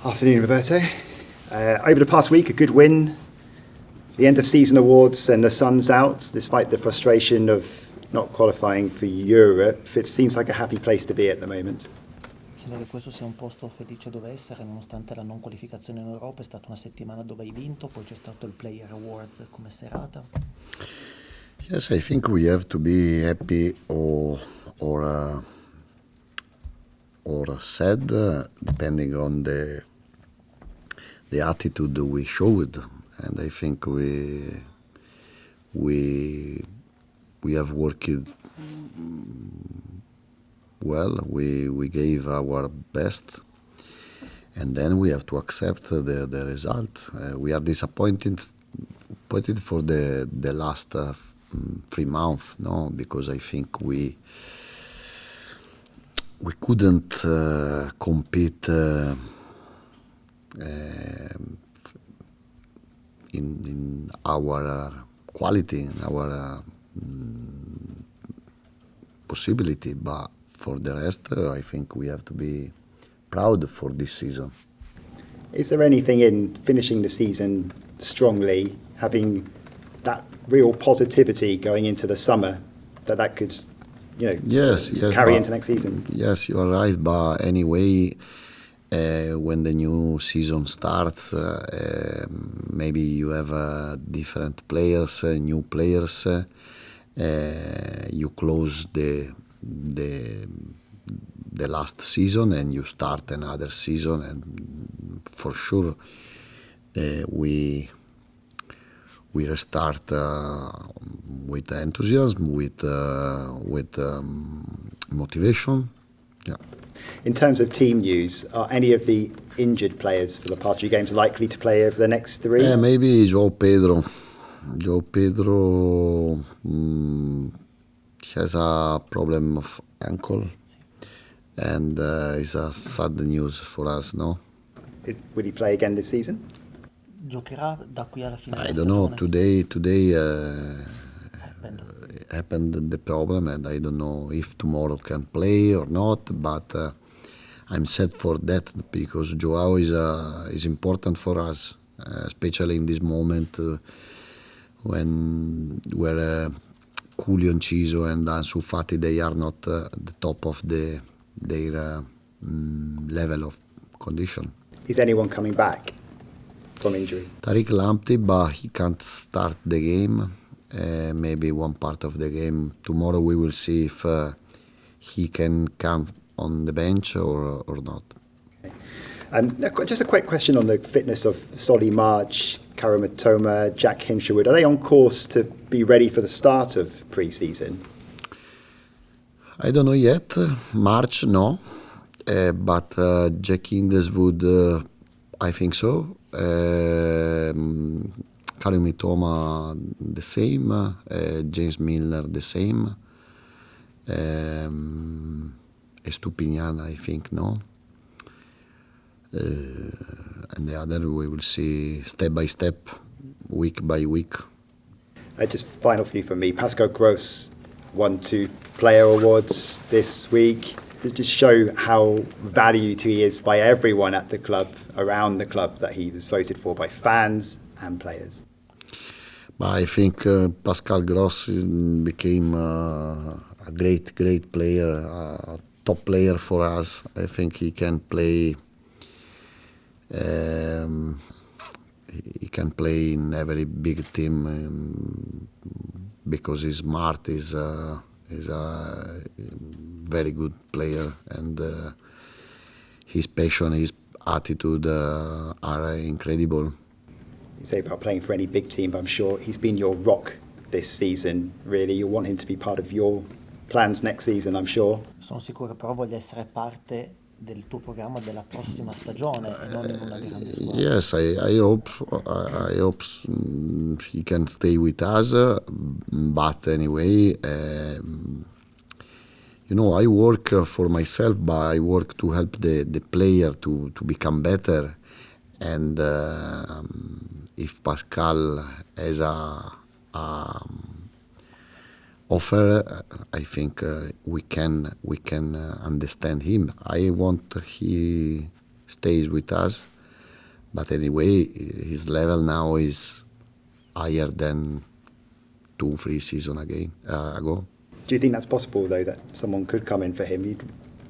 Afternoon, Roberto. Over the past week, a good win, the end of season awards, and the sun's out, despite the frustration of not qualifying for Europe. It seems like a happy place to be at the moment. Sembra che questo sia un posto felice dove essere, nonostante la non qualificazione in Europa. È stata una settimana dove hai vinto, poi c'è stato il Player Awards come serata. Yes, I think we have to be happy or sad, depending on the attitude we showed, and I think we have worked well. We gave our best, and then we have to accept the result. We are disappointed for the last 3 months, no, because I think we couldn't compete in our quality, in our possibility, but for the rest, I think we have to be proud for this season. Is there anything in finishing the season strongly, having that real positivity going into the summer, that could, yes, carry into next season? Yes, you are right, but anyway, when the new season starts, maybe you have different players, new players. You close the last season and you start another season, and for sure we restart with enthusiasm, with motivation. Yeah. In terms of team news, are any of the injured players for the past 3 games likely to play over the next 3? Maybe Pedro. Pedro has a problem of ankle, and it's a sad news for us, no? Will he play again this season? Giocherà da qui alla fine I della don't know. stagione? Today happened the problem, and I don't know if tomorrow can play or not. But I'm sad for that, because Joao is important for us, especially in this moment where Julio Enciso and Ansu Fati, they are not the top of their level of condition. Is anyone coming back from injury? Tariq Lamptey, but he can't start the game. Maybe one part of the game. Tomorrow we will see if he can come on the bench or not. Okay. Just a quick question on the fitness of Solly March, Karamatoma, Jack Hinshelwood. Are they on course to be ready for the start of pre-season? I don't know yet. March, no. But Jack Hinshelwood, I think so. Karamatoma, the same. James Milner, the same. Estupinian, I think, no. And the other we will see step by step, week by week. Just final few from me. Pascal Groß won 2 player awards this week. Does just show how valued he is by everyone at the club, around the club, that he was voted for by fans and players. But I think Pascal Groß became a great player, a top player for us. I think he can play. He can play in every big team because he's smart. He's a very good player, and his passion, his attitude are incredible. You say about playing for any big team, but I'm sure he's been your rock this season. Really, you want him to be part of your plans next season, I'm sure. Sono sicuro però voglia essere parte del tuo programma della prossima stagione e non in una grande squadra. Yes, I hope he can stay with us. But anyway, I work for myself, but I work to help the player to become better. And if Pascal has a offer, I think we can understand him. I want he stays with us But anyway, his level now is higher than 2-3 seasons ago. Do you think that's possible, though, that someone could come in for him? You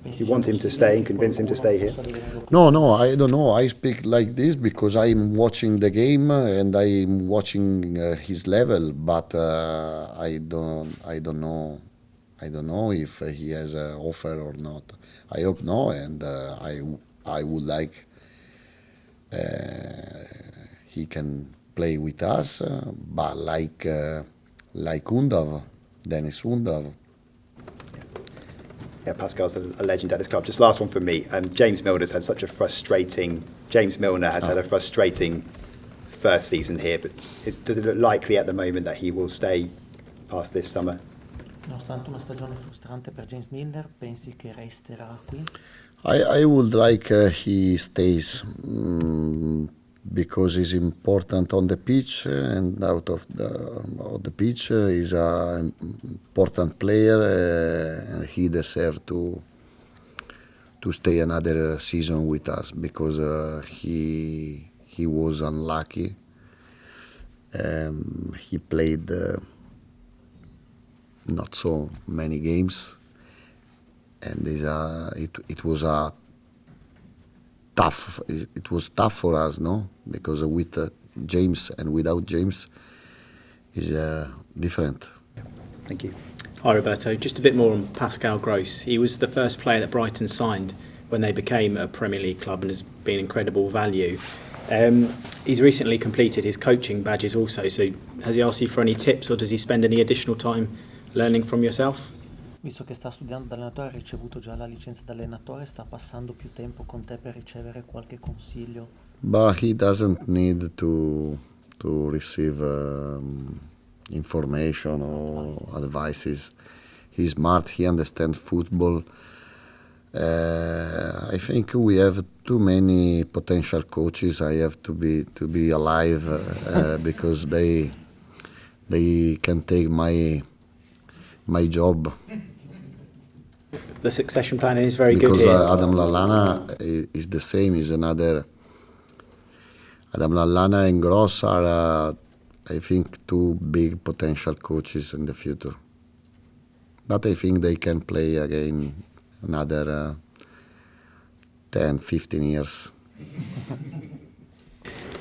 Pensi want sia him to possibile stay and che convince him to qualcuno stay here? possa venire al club? No, I don't know. I speak like this because I'm watching the game and I'm watching his level, but I don't know. I don't know if he has an offer or not. I hope no, and I would like he can play with us, but like Undav, Dennis Undav. Yeah, Pascal's a legend at this club. Just last one from me. James Milner has had a frustrating first season here, but does it look likely at the moment that he will stay past this summer? Nonostante una stagione frustrante per James Milner, pensi che resterà qui? I would like he stays because he's important on the pitch and out of the pitch. He's an important player and he deserves to stay another season with us because he was unlucky. He played not so many games, and it was tough. It was tough for us, no? Because with James and without James is different. Thank you. Hi Roberto, just a bit more on Pascal Groß. He was the first player that Brighton signed when they became a Premier League club and has been incredible value. He's recently completed his coaching badges also, so has he asked you for any tips or does he spend any additional time learning from yourself? Visto che sta studiando da allenatore, ha ricevuto già la licenza da allenatore, sta passando più tempo con te per ricevere qualche consiglio? But he doesn't need to receive information or advices. He's smart. He understands football. I think we have too many potential coaches. I have to be alive because they can take my job. The succession planning is very because good here. Adam Lallana is the same. Is another. Adam Lallana and Gross are, I think, two big potential coaches in the future. But I think they can play again another 10, 15 years.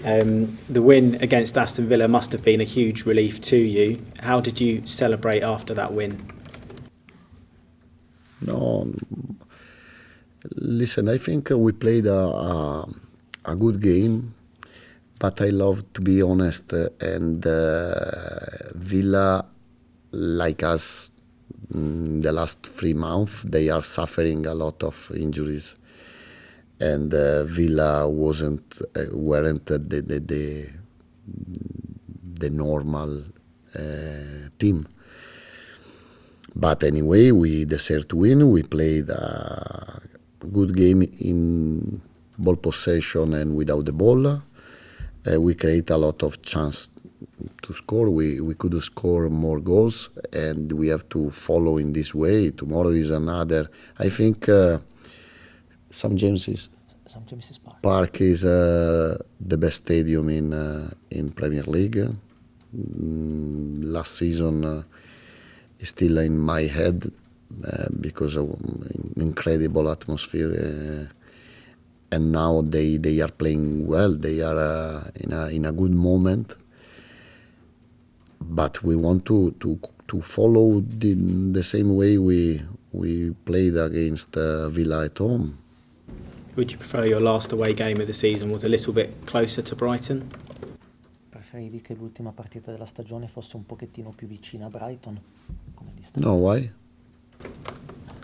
The win against Aston Villa must have been a huge relief to you. How did you celebrate after that win? No, listen, I think we played a good game, but I love to be honest, and Villa, like us, the last 3 months, they are suffering a lot of injuries, and Villa weren't the normal team. But anyway, we deserved to win. We played a good game in ball possession and without the ball. We create a lot of chance to score. We could score more goals, and we have to follow in this way. Tomorrow is another. I think St. James's Park is the best stadium in Premier League. Last season is still in my head because of incredible atmosphere. And now they are playing well. They are in a good moment. But we want to follow the same way we played against Villa at home. Would you prefer your last away game of the season was a little bit closer to Brighton? Preferivi che l'ultima partita della stagione fosse un pochettino più vicina a Brighton? Come distanza? No, why?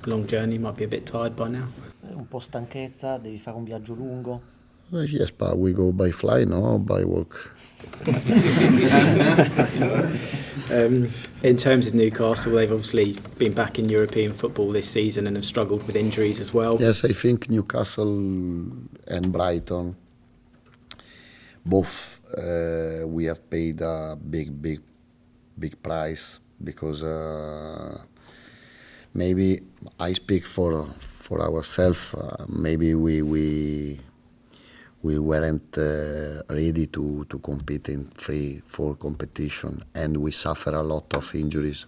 Long journey, might be a bit tired by now. Un po' stanchezza, devi fare un viaggio lungo. Yes, but we go by fly, no? By walk. In terms of Newcastle, they've obviously been back in European football this season and have struggled with injuries as well. Yes, I think Newcastle and Brighton, both we have paid a big price because maybe I speak for ourselves. Maybe we we weren't ready to compete in 3-4 competition, and we suffer a lot of injuries,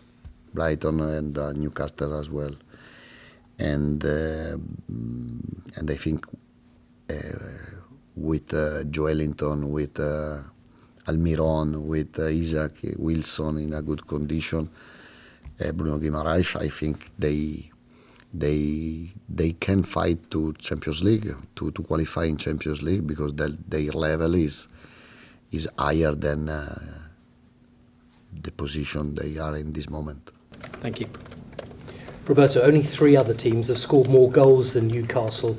Brighton and Newcastle as well, and I think with Joelinton, with Almiron, with Isaac Wilson in a good condition, Bruno Guimaraes, I think they can fight to Champions League, to qualify in Champions League, because their level is higher than the position they are in this moment. Thank you. Roberto, only 3 other teams have scored more goals than Newcastle.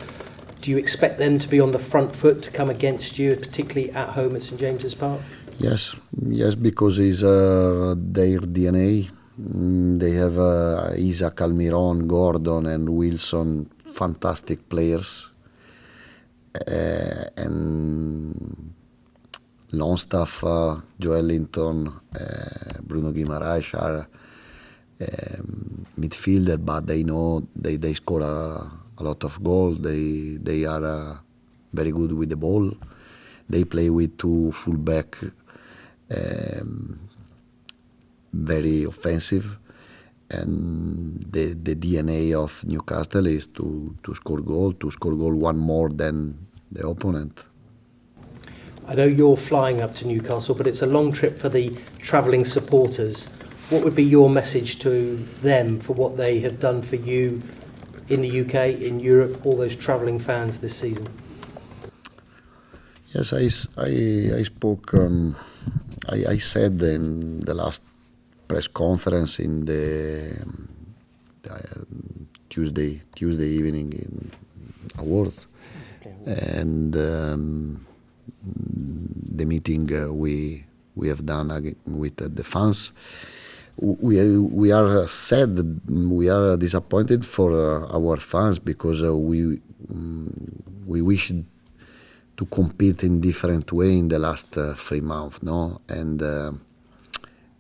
Do you expect them to be on the front foot to come against you, particularly at home at St James's Park? Yes, because it's their DNA. They have Isaac, Almiron, Gordon and Wilson, fantastic players. And Longstaff, Joelinton, Bruno Guimaraes are midfielder, but they know they score a lot of goals. They are very good with the ball. They play with 2 fullback, very offensive, and the DNA of Newcastle is to score goal one more than the opponent. I know you're flying up to Newcastle, but it's a long trip for the travelling supporters. What would be your message to them for what they have done for you in the UK, in Europe, all those travelling fans this season? Yes, I spoke. I said in the last press conference in the Tuesday evening in awards, and the meeting we have done with the fans. We are sad, we are disappointed for our fans, because we wish to compete in different way in the last 3 months, no,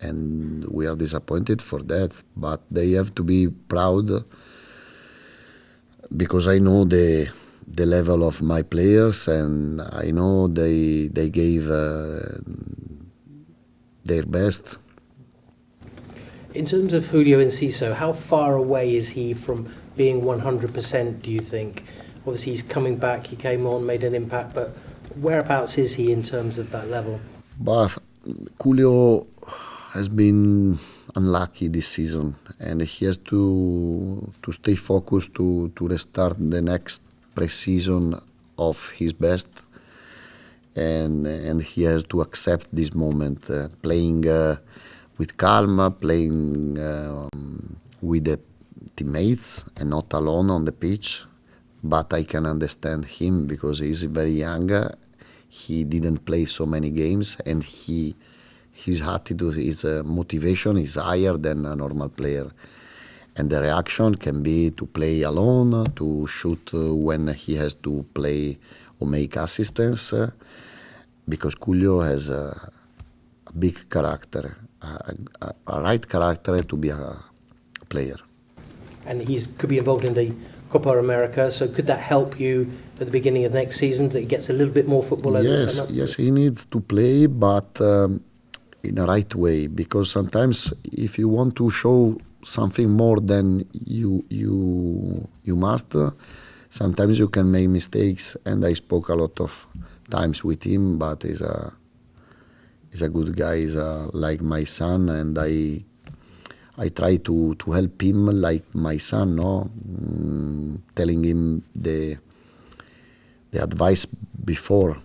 and we are disappointed for that. But they have to be proud, because I know the level of my players, and I know they gave their best. In terms of Julio Enciso, how far away is he from being 100%, do you think? Obviously he's coming back, he came on, made an impact, but whereabouts is he in terms of that level? But Julio has been unlucky this season, and he has to stay focused to restart the next pre-season of his best, and he has to accept this moment, playing with calm, playing with the teammates and not alone on the pitch. But I can understand him, because he's very young, he didn't play so many games, and his attitude, his motivation is higher than a normal player. And the reaction can be to play alone, to shoot when he has to play or make assistance, because Julio has a big character, a right character to be a player. And he could be involved in the Copa America, so could that help you at the beginning of next season, that he gets a little bit more football over the summer? Yes, he needs to play, but in a right way, because sometimes if you want to show something more than you must, sometimes you can make mistakes, and I spoke a lot of times with him, but he's a good guy, he's like my son, and I try to help him like my son, no? Telling him the advice before,